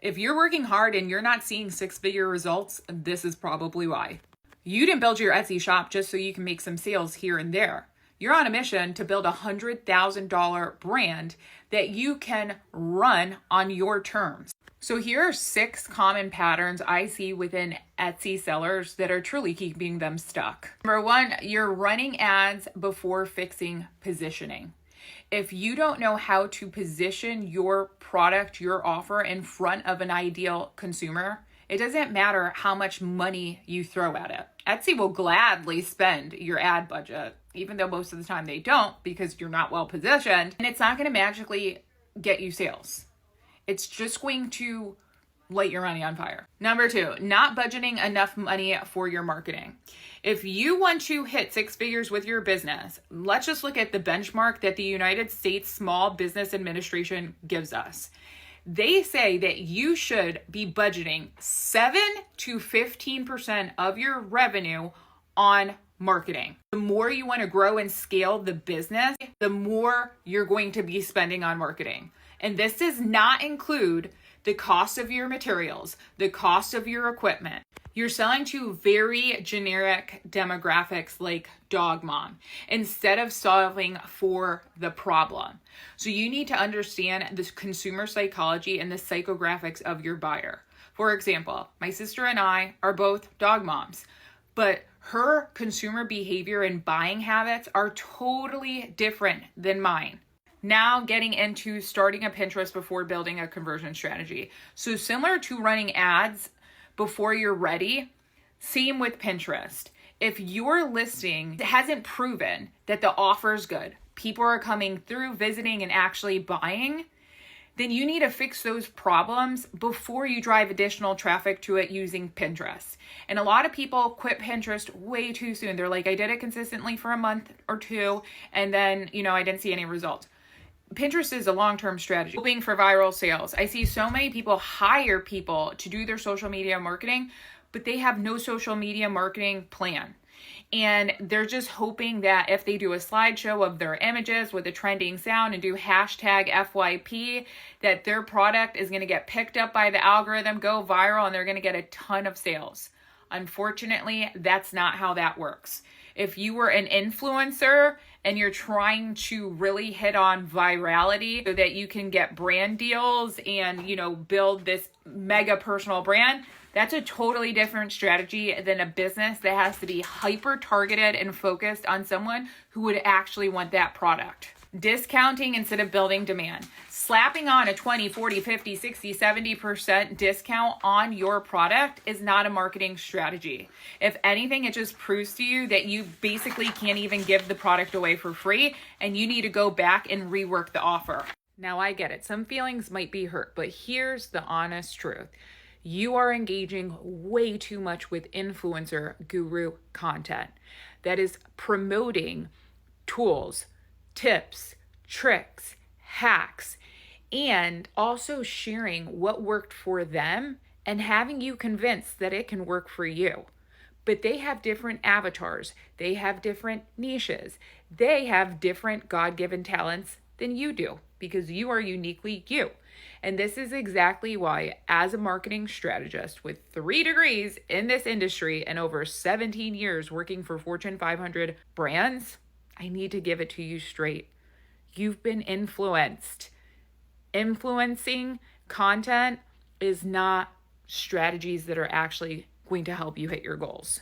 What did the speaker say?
If you're working hard and you're not seeing six-figure results, this is probably why. You didn't build your Etsy shop just so you can make some sales here and there. You're on a mission to build a $100,000 brand that you can run on your terms. So here are 6 common patterns I see within Etsy sellers that are truly keeping them stuck. Number 1, you're running ads before fixing positioning. If you don't know how to position your product, your offer in front of an ideal consumer, it doesn't matter how much money you throw at it. Etsy will gladly spend your ad budget, even though most of the time they don't because you're not well positioned, and it's not going to magically get you sales. It's just going to light your money on fire. Number 2, not budgeting enough money for your marketing. If you want to hit 6 figures with your business, let's just look at the benchmark that the United States Small Business Administration gives us. They say that you should be budgeting 7 to 15% of your revenue on marketing. The more you want to grow and scale the business, the more you're going to be spending on marketing. And this does not include the cost of your materials, the cost of your equipment. You're selling to very generic demographics like dog mom instead of solving for the problem. So you need to understand the consumer psychology and the psychographics of your buyer. For example, my sister and I are both dog moms, but her consumer behavior and buying habits are totally different than mine. Now getting into starting a Pinterest before building a conversion strategy. So similar to running ads before you're ready, same with Pinterest. If your listing hasn't proven that the offer is good, people are coming through, visiting, and actually buying, then you need to fix those problems before you drive additional traffic to it using Pinterest. And a lot of people quit Pinterest way too soon. They're like, I did it consistently for a month or 2, and then, I didn't see any results. Pinterest is a long-term strategy, hoping for viral sales. I see so many people hire people to do their social media marketing, but they have no social media marketing plan. And they're just hoping that if they do a slideshow of their images with a trending sound and do hashtag FYP, that their product is going to get picked up by the algorithm, go viral, and they're going to get a ton of sales. Unfortunately, that's not how that works. If you were an influencer and you're trying to really hit on virality so that you can get brand deals and, build this mega personal brand, that's a totally different strategy than a business that has to be hyper targeted and focused on someone who would actually want that product. Discounting instead of building demand. Slapping on a 20, 40, 50, 60, 70% discount on your product is not a marketing strategy. If anything, it just proves to you that you basically can't even give the product away for free and you need to go back and rework the offer. Now I get it. Some feelings might be hurt, but here's the honest truth. You are engaging way too much with influencer guru content that is promoting tools, tips, tricks, hacks, and also sharing what worked for them and having you convinced that it can work for you. But they have different avatars. They have different niches. They have different God-given talents than you do because you are uniquely you. And this is exactly why, as a marketing strategist with 3 degrees in this industry and over 17 years working for Fortune 500 brands, I need to give it to you straight. You've been influenced. Influencing content is not strategies that are actually going to help you hit your goals.